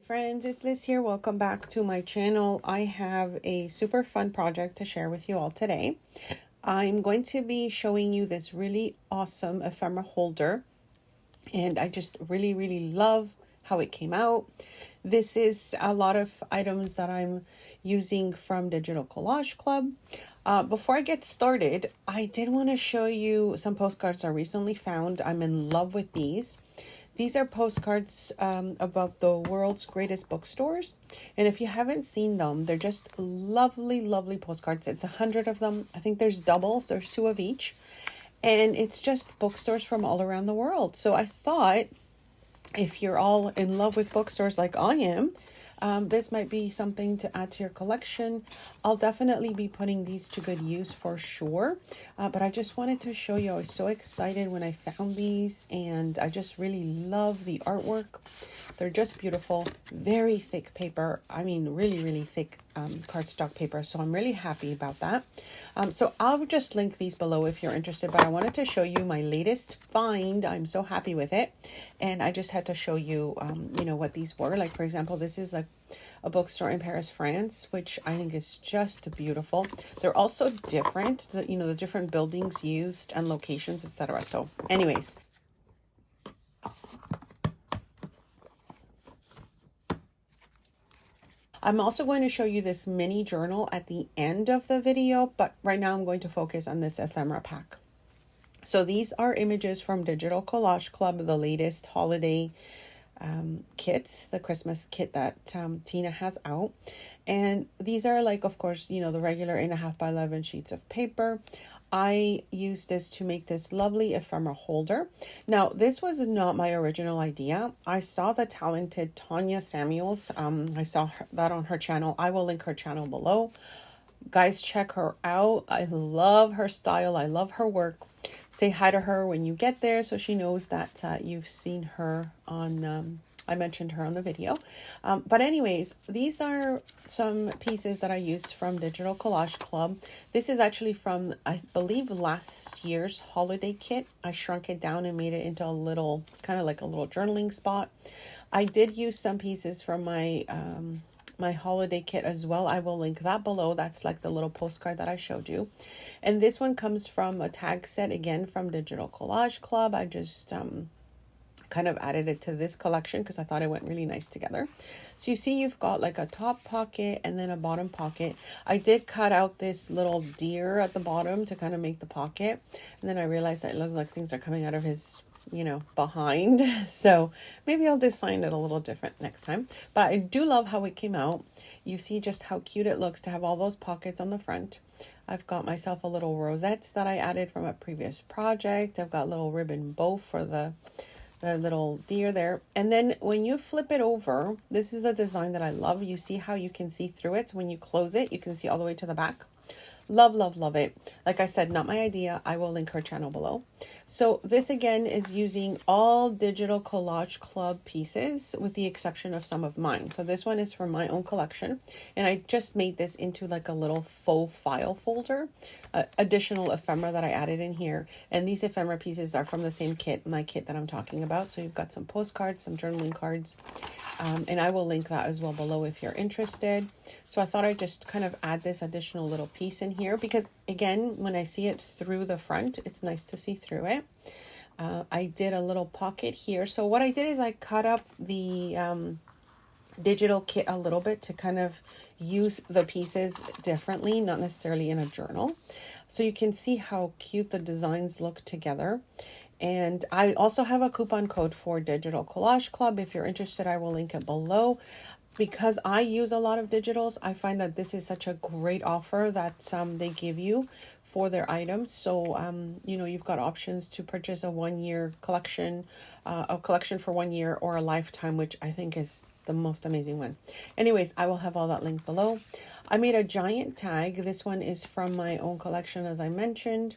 Friends, it's Liz here. Welcome back to my channel. I have a super fun project to share with you all today. I'm going to be showing you this really awesome ephemera holder, and I just really love how it came out. This is a lot of items that I'm using from Digital Collage Club. Before I get started, I did want to show you some postcards I recently found. I'm in love with these. These are postcards about the world's greatest bookstores. And if you haven't seen them, they're just lovely postcards. It's 100 of them. I think there's doubles. There's 2 of each. And it's just bookstores from all around the world. So I thought if you're all in love with bookstores like I am, this might be something to add to your collection. I'll definitely be putting these to good use for sure. But I just wanted to show you, I was so excited when I found these, and I just really love the artwork. They're just beautiful, very thick paper. I mean, really thick cardstock paper. So I'm really happy about that. So I'll just link these below if you're interested, but I wanted to show you my latest find. I'm so happy with it. And I just had to show you, what these were. Like, for example, this is a bookstore in Paris, France, which I think is just beautiful. They're also different, the different buildings used and locations, etc. So anyways, I'm also going to show you this mini journal at the end of the video, but right now I'm going to focus on this ephemera pack. So these are images from Digital Collage Club, the latest holiday kits, the Christmas kit that Tina has out. And these are like, of course, the regular 8.5 by 11 sheets of paper. I used this to make this lovely ephemera holder. Now, this was not my original idea. I saw the talented Tanya Samuels. I saw that on her channel. I will link her channel below. Guys, check her out. I love her style. I love her work. Say hi to her when you get there so she knows that you've seen her on, I mentioned her on the video. But anyways, these are some pieces that I used from Digital Collage Club. This is actually from, I believe, last year's holiday kit. I shrunk it down and made it into a little, kind of like a little journaling spot. I did use some pieces from my my holiday kit as well. I will link that below. That's like the little postcard that I showed you. And this one comes from a tag set, again, from Digital Collage Club. I just kind of added it to this collection because I thought it went really nice together. So you see you've got like a top pocket and then a bottom pocket. I did cut out this little deer at the bottom to kind of make the pocket. And then I realized that it looks like things are coming out of his behind. So maybe I'll design it a little different next time. But I do love how it came out. You see just how cute it looks to have all those pockets on the front. I've got myself a little rosette that I added from a previous project. I've got a little ribbon bow for the little deer there. And then when you flip it over, this is a design that I love. You see how you can see through it. So when you close it, you can see all the way to the back. Love it. Like I said, not my idea. I will link her channel below. So this again is using all Digital Collage Club pieces with the exception of some of mine. So this one is from my own collection, and I just made this into like a little faux file folder, additional ephemera that I added in here. And these ephemera pieces are from the same kit, my kit that I'm talking about. So you've got some postcards, some journaling cards, and I will link that as well below if you're interested. So I thought I'd just kind of add this additional little piece in here because, again, when I see it through the front, it's nice to see through it. I did a little pocket here. So what I did is I cut up the digital kit a little bit to kind of use the pieces differently, not necessarily in a journal. So you can see how cute the designs look together. And I also have a coupon code for Digital Collage Club. If you're interested, I will link it below. Because I use a lot of digitals, I find that this is such a great offer that they give you for their items. So, you've got options to purchase a 1-year collection, a collection for 1 year or a lifetime, which I think is the most amazing one. Anyways, I will have all that linked below. I made a giant tag. This one is from my own collection, as I mentioned.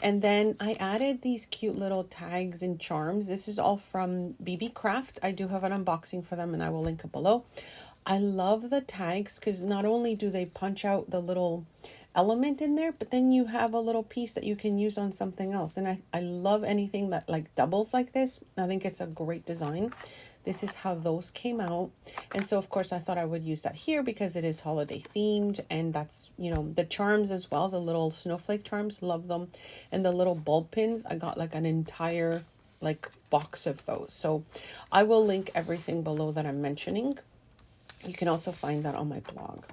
And then I added these cute little tags and charms. This is all from BB Craft. I do have an unboxing for them and I will link it below. I love the tags because not only do they punch out the little element in there, but then you have a little piece that you can use on something else. And I love anything that like doubles like this. I think it's a great design. This is how those came out. And so of course I thought I would use that here because it is holiday themed, and that's, you know, the charms as well, the little snowflake charms, love them. And the little bulb pins, I got like an entire like box of those. So I will link everything below that I'm mentioning. You can also find that on my blog.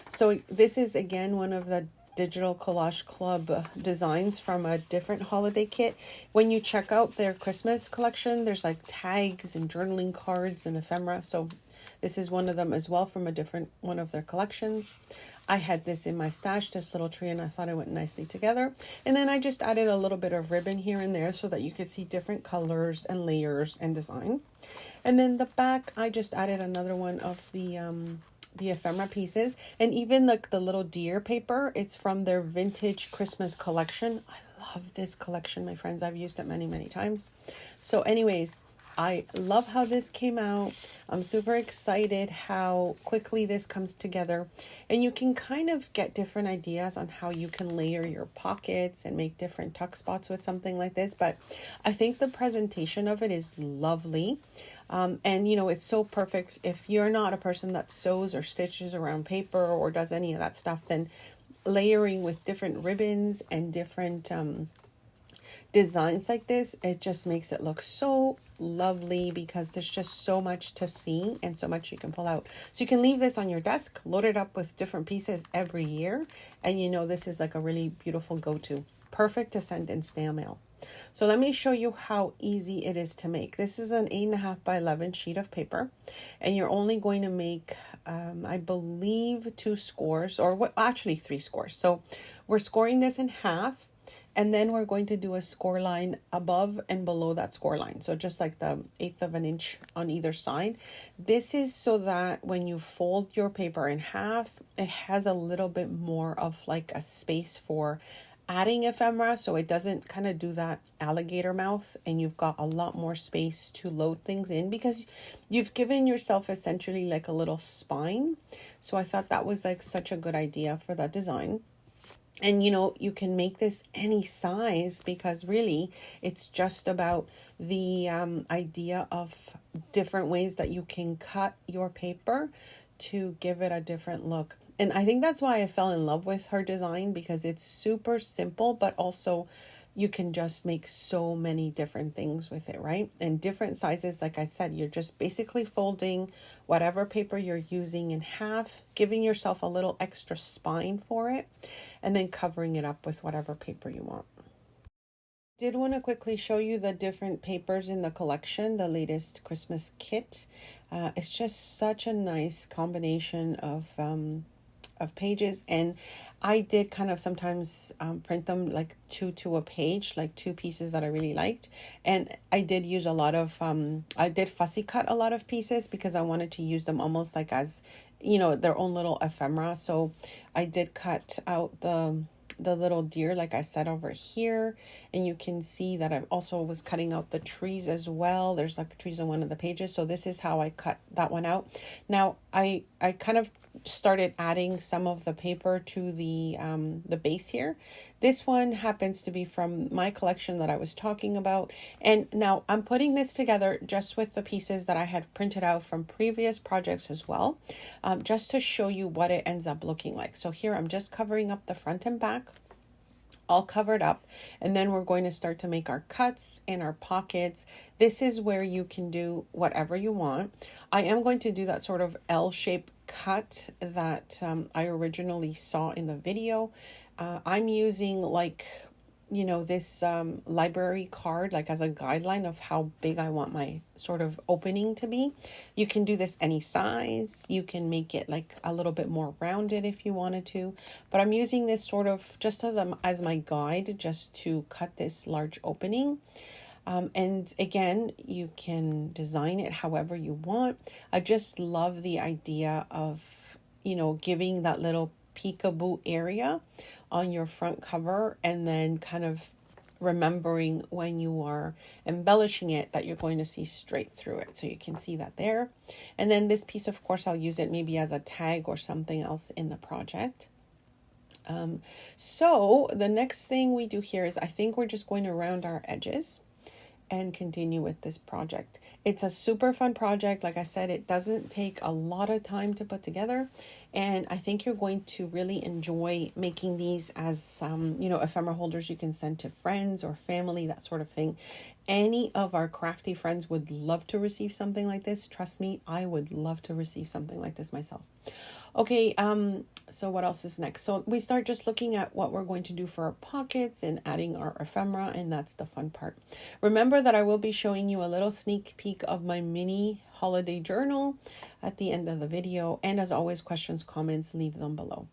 So this is again one of the Digital Collage Club designs from a different holiday kit. When you check out their Christmas collection, there's like tags and journaling cards and ephemera. So this is one of them as well from a different one of their collections. I had this in my stash, this little tree, and I thought it went nicely together. And then I just added a little bit of ribbon here and there so that you could see different colors and layers and design. And then the back, I just added another one of the ephemera pieces, and even like the little deer paper, it's from their vintage Christmas collection. I love this collection, my friends. I've used it many times. So anyways, I love how this came out. I'm super excited how quickly this comes together, and you can kind of get different ideas on how you can layer your pockets and make different tuck spots with something like this. But I think the presentation of it is lovely. And you know, it's so perfect. If you're not a person that sews or stitches around paper or does any of that stuff, then layering with different ribbons and different designs like this, it just makes it look so lovely because there's just so much to see and so much you can pull out. So you can leave this on your desk, load it up with different pieces every year, and you know, this is like a really beautiful go-to. Perfect to send in snail mail. So let me show you how easy it is to make. This is an 8.5 by 11 sheet of paper, and you're only going to make, I believe, 2 scores, or what? Actually 3 scores. So we're scoring this in half, and then we're going to do a score line above and below that score line. So just like the 1/8 of an inch on either side. This is so that when you fold your paper in half, it has a little bit more of like a space for adding ephemera, so it doesn't kind of do that alligator mouth, and you've got a lot more space to load things in because you've given yourself essentially like a little spine. So I thought that was like such a good idea for that design. And you know, you can make this any size because really it's just about the idea of different ways that you can cut your paper to give it a different look. And I think that's why I fell in love with her design, because it's super simple, but also you can just make so many different things with it, right? And different sizes, like I said, you're just basically folding whatever paper you're using in half, giving yourself a little extra spine for it, and then covering it up with whatever paper you want. Did want to quickly show you the different papers in the collection, the latest Christmas kit. It's just such a nice combination of pages, and I did kind of sometimes print them like 2 to a page, like 2 pieces that I really liked. And I did use a lot of I did fussy cut a lot of pieces because I wanted to use them almost like as, you know, their own little ephemera. So I did cut out the little deer, like I said, over here, and you can see that I also was cutting out the trees as well. There's like trees on one of the pages, so this is how I cut that one out. Now I kind of started adding some of the paper to the base here. This one happens to be from my collection that I was talking about, and now I'm putting this together just with the pieces that I had printed out from previous projects as well, just to show you what it ends up looking like. So here I'm just covering up the front and back, all covered up, and then we're going to start to make our cuts and our pockets. This is where you can do whatever you want. I am going to do that sort of L-shaped cut that I originally saw in the video. I'm using like, you know, this library card like as a guideline of how big I want my sort of opening to be. You can do this any size. You can make it like a little bit more rounded if you wanted to, but I'm using this sort of just as my guide, just to cut this large opening. And again, you can design it however you want. I just love the idea of, you know, giving that little peekaboo area on your front cover, and then kind of remembering when you are embellishing it that you're going to see straight through it. So you can see that there. And then this piece, of course, I'll use it maybe as a tag or something else in the project. So the next thing we do here is I think we're just going to round our edges. and continue with this project. It's a super fun project. Like I said, it doesn't take a lot of time to put together, and I think you're going to really enjoy making these as ephemera holders you can send to friends or family, that sort of thing. Any of our crafty friends would love to receive something like this. Trust me, I would love to receive something like this myself. Okay, so what else is next? So we start just looking at what we're going to do for our pockets and adding our ephemera, and that's the fun part. Remember that I will be showing you a little sneak peek of my mini holiday journal at the end of the video. And as always, questions, comments, leave them below.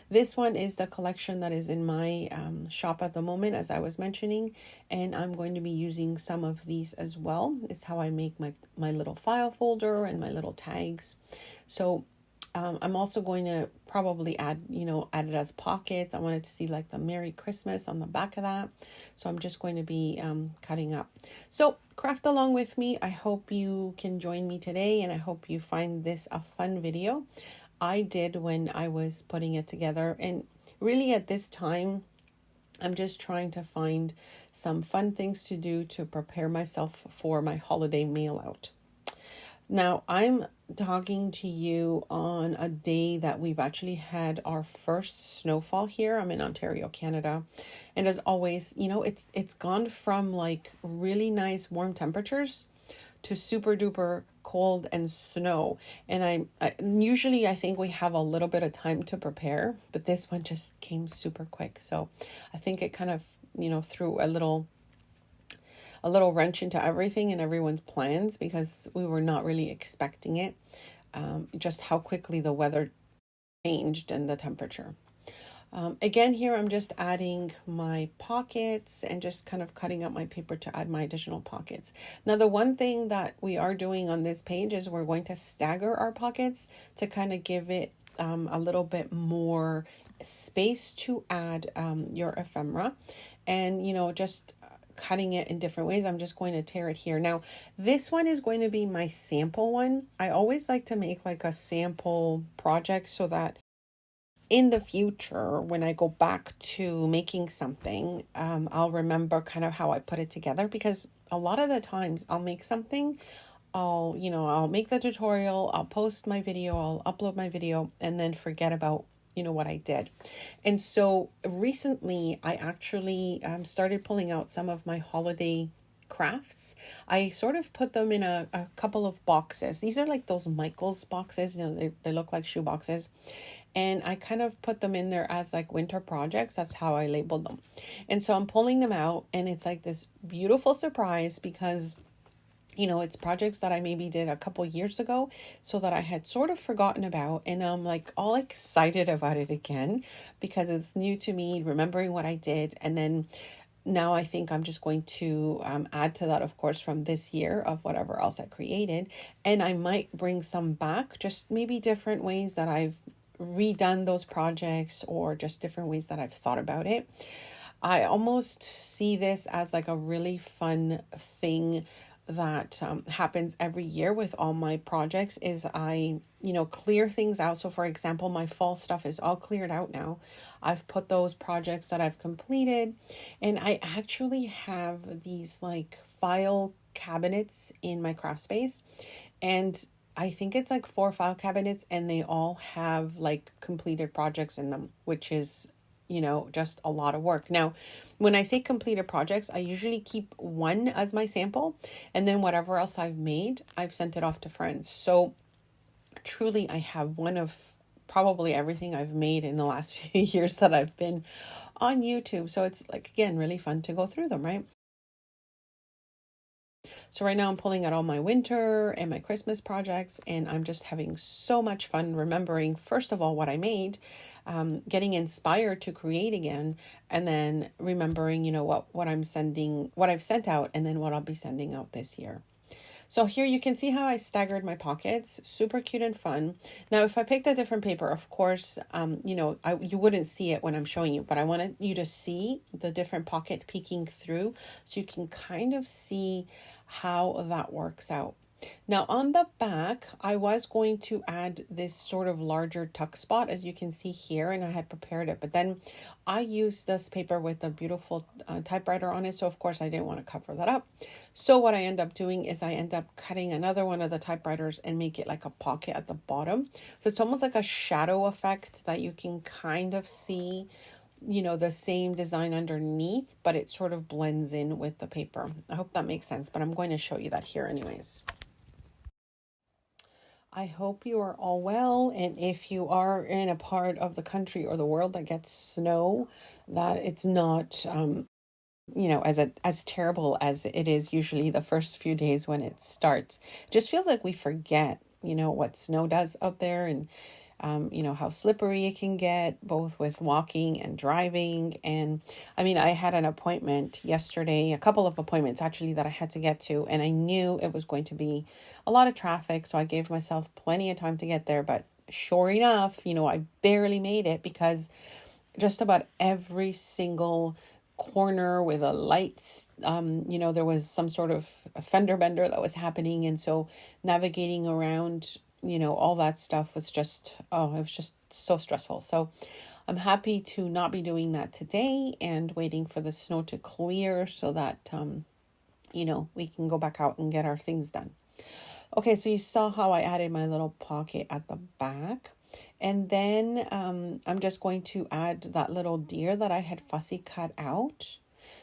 This one is the collection that is in my shop at the moment, as I was mentioning, and I'm going to be using some of these as well. It's how I make my little file folder and my little tags. So I'm also going to probably add it as pockets. I wanted to see like the Merry Christmas on the back of that. So I'm just going to be cutting up. So craft along with me. I hope you can join me today, and I hope you find this a fun video. I did when I was putting it together, and really at this time, I'm just trying to find some fun things to do to prepare myself for my holiday mail out. Now, I'm talking to you on a day that we've actually had our first snowfall here. I'm in Ontario, Canada. And as always, it's gone from like really nice warm temperatures to super duper cold and snow. And I usually I think we have a little bit of time to prepare, but this one just came super quick. So I think it kind of, threw a little wrench into everything and everyone's plans, because we were not really expecting it. Just how quickly the weather changed and the temperature. Again, here I'm just adding my pockets and just kind of cutting up my paper to add my additional pockets. Now, the one thing that we are doing on this page is we're going to stagger our pockets to kind of give it a little bit more space to add your ephemera, and just cutting it in different ways. I'm just going to tear it here. Now, this one is going to be my sample one. I always like to make like a sample project so that in the future, when I go back to making something, I'll remember kind of how I put it together, because a lot of the times I'll make something, I'll make the tutorial, I'll post my video, I'll upload my video, and then forget about what I did. And so recently I actually started pulling out some of my holiday crafts. I sort of put them in a couple of boxes. These are like those Michaels boxes, they look like shoe boxes. And I kind of put them in there as like winter projects. That's how I labeled them. And so I'm pulling them out, and it's like this beautiful surprise, because it's projects that I maybe did a couple years ago, so that I had sort of forgotten about, and I'm like all excited about it again because it's new to me, remembering what I did. And then now I think I'm just going to add to that, of course, from this year of whatever else I created. And I might bring some back, just maybe different ways that I've redone those projects, or just different ways that I've thought about it. I almost see this as like a really fun thing that happens every year with all my projects, is I clear things out. So for example, my fall stuff is all cleared out now. I've put those projects that I've completed, and I actually have these like file cabinets in my craft space, and I think it's like 4 file cabinets, and they all have like completed projects in them, which is just a lot of work. Now, when I say completed projects, I usually keep one as my sample, and then whatever else I've made, I've sent it off to friends. So truly, I have one of probably everything I've made in the last few years that I've been on YouTube. So it's like, again, really fun to go through them, right? So right now I'm pulling out all my winter and my Christmas projects, and I'm just having so much fun remembering, first of all, what I made, getting inspired to create again, and then remembering, what I'm sending, what I've sent out, and then what I'll be sending out this year. So here you can see how I staggered my pockets. Super cute and fun. Now, if I picked a different paper, of course, you wouldn't see it when I'm showing you, but I wanted you to see the different pocket peeking through, so you can kind of see how that works out. Now on the back, I was going to add this sort of larger tuck spot, as you can see here, and I had prepared it, but then I used this paper with a beautiful typewriter on it, so of course I didn't want to cover that up. So what I end up doing is I end up cutting another one of the typewriters and make it like a pocket at the bottom. So it's almost like a shadow effect that you can kind of see, you know, the same design underneath, but it sort of blends in with the paper. I hope that makes sense, but I'm going to show you that here anyways. I hope you are all well, and if you are in a part of the country or the world that gets snow, that it's not you know, as terrible as it is usually the first few days when it starts. It just feels like we forget, you know, what snow does out there, and you know, how slippery it can get, both with walking and driving. And I mean, I had an appointment yesterday, a couple of appointments actually, that I had to get to, and I knew it was going to be a lot of traffic. So I gave myself plenty of time to get there. But sure enough, you know, I barely made it because just about every single corner with a lights, you know, there was some sort of a fender bender that was happening. And so navigating around, you know, all that stuff was just, oh, it was just so stressful. So I'm happy to not be doing that today and waiting for the snow to clear so that, you know, we can go back out and get our things done. Okay, so you saw how I added my little pocket at the back. And then I'm just going to add that little deer that I had fussy cut out.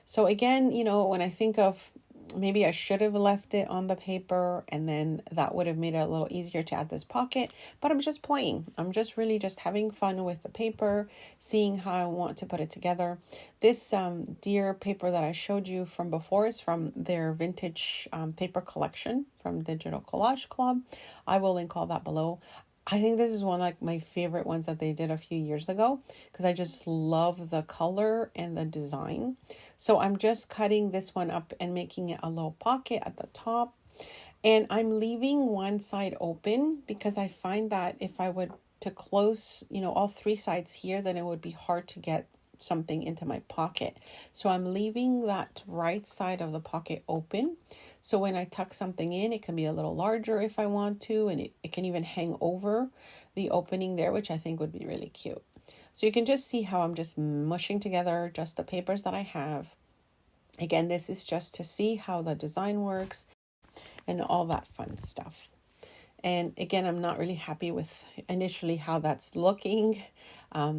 So again, you know, when I think of, maybe I should have left it on the paper, and then that would have made it a little easier to add this pocket, but I'm just playing. I'm just really just having fun with the paper, seeing how I want to put it together. This deer paper that I showed you from before is from their vintage paper collection from Digital Collage Club. I will link all that below. I think this is one like my favorite ones that they did a few years ago because I just love the color and the design. So I'm just cutting this one up and making it a little pocket at the top. And I'm leaving one side open because I find that if I would to close, you know, all three sides here, then it would be hard to get something into my pocket. So I'm leaving that right side of the pocket open. So when I tuck something in, it can be a little larger if I want to, and it can even hang over the opening there, which I think would be really cute. So you can just see how I'm just mushing together just the papers that I have. Again, this is just to see how the design works and all that fun stuff. And again, I'm not really happy with initially how that's looking.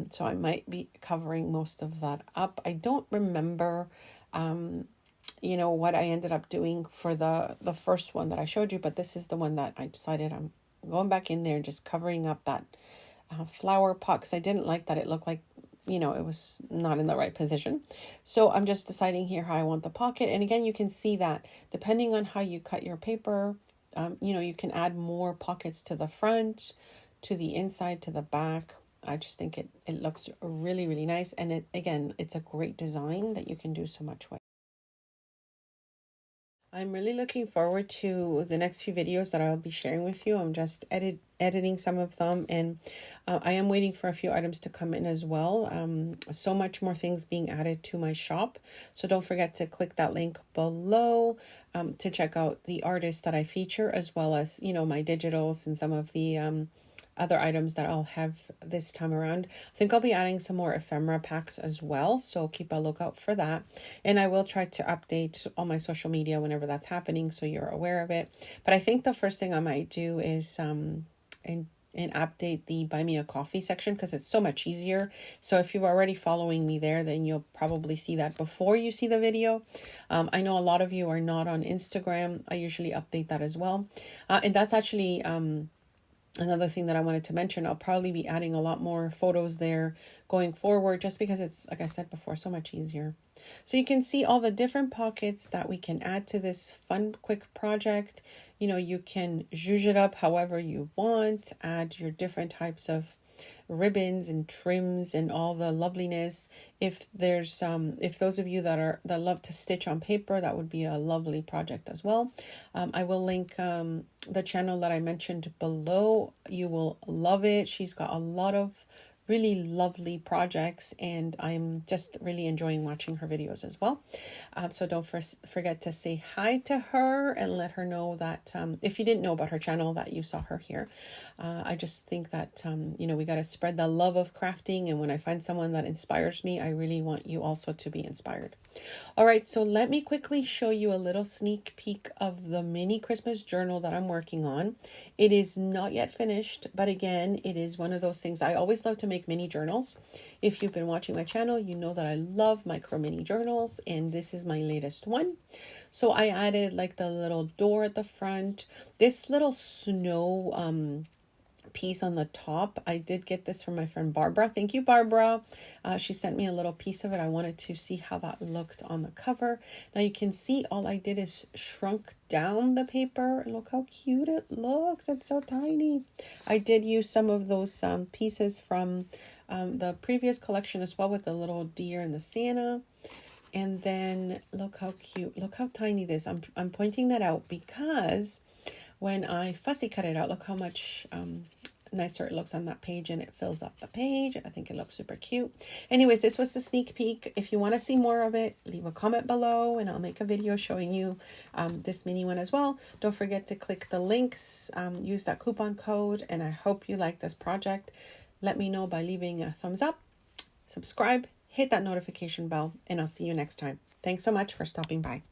So I might be covering most of that up. I don't remember, you know, what I ended up doing for the first one that I showed you, but this is the one that I decided I'm going back in there and just covering up that flower pot because I didn't like that it looked like, you know, it was not in the right position. So I'm just deciding here how I want the pocket. And again, you can see that depending on how you cut your paper, you know, you can add more pockets to the front, to the inside, to the back. I just think it looks really, really nice. And it, again, it's a great design that you can do so much with. I'm really looking forward to the next few videos that I'll be sharing with you. I'm just editing some of them, and I am waiting for a few items to come in as well. So much more things being added to my shop. So don't forget to click that link below to check out the artists that I feature, as well as, you know, my digitals and some of the other items that I'll have this time around. I think I'll be adding some more ephemera packs as well, so keep a lookout for that. And I will try to update all my social media whenever that's happening, so you're aware of it. But I think the first thing I might do is and update the Buy Me a Coffee section because it's so much easier. So if you're already following me there, then you'll probably see that before you see the video. I know a lot of you are not on Instagram. I usually update that as well. And that's actually another thing that I wanted to mention. I'll probably be adding a lot more photos there going forward, just because it's, like I said before, so much easier. So you can see all the different pockets that we can add to this fun, quick project. You know, you can zhuzh it up however you want, add your different types of ribbons and trims and all the loveliness. If there's if those of you that love to stitch on paper, that would be a lovely project as well. I will link the channel that I mentioned below. You will love it. She's got a lot of really lovely projects, and I'm just really enjoying watching her videos as well. So don't forget to say hi to her and let her know that if you didn't know about her channel, that you saw her here. I just think that, you know, we got to spread the love of crafting. And when I find someone that inspires me, I really want you also to be inspired. All right, so let me quickly show you a little sneak peek of the mini Christmas journal that I'm working on. It is not yet finished, but again, it is one of those things. I always love to make mini journals. If you've been watching my channel, you know that I love micro mini journals, and this is my latest one. So I added like the little door at the front, this little snow piece on the top. I did get this from my friend Barbara. Thank you, Barbara. She sent me a little piece of it. I wanted to see how that looked on the cover. Now you can see all I did is shrunk down the paper. Look how cute it looks. It's so tiny. I did use some of those pieces from the previous collection as well, with the little deer and the Santa. And then look how cute. Look how tiny this. I'm pointing that out because when I fussy cut it out, look how much nicer it looks on that page, and it fills up the page. I think it looks super cute. Anyways, this was the sneak peek. If you want to see more of it, leave a comment below and I'll make a video showing you this mini one as well. Don't forget to click the links, use that coupon code, and I hope you like this project. Let me know by leaving a thumbs up, subscribe, hit that notification bell, and I'll see you next time. Thanks so much for stopping by.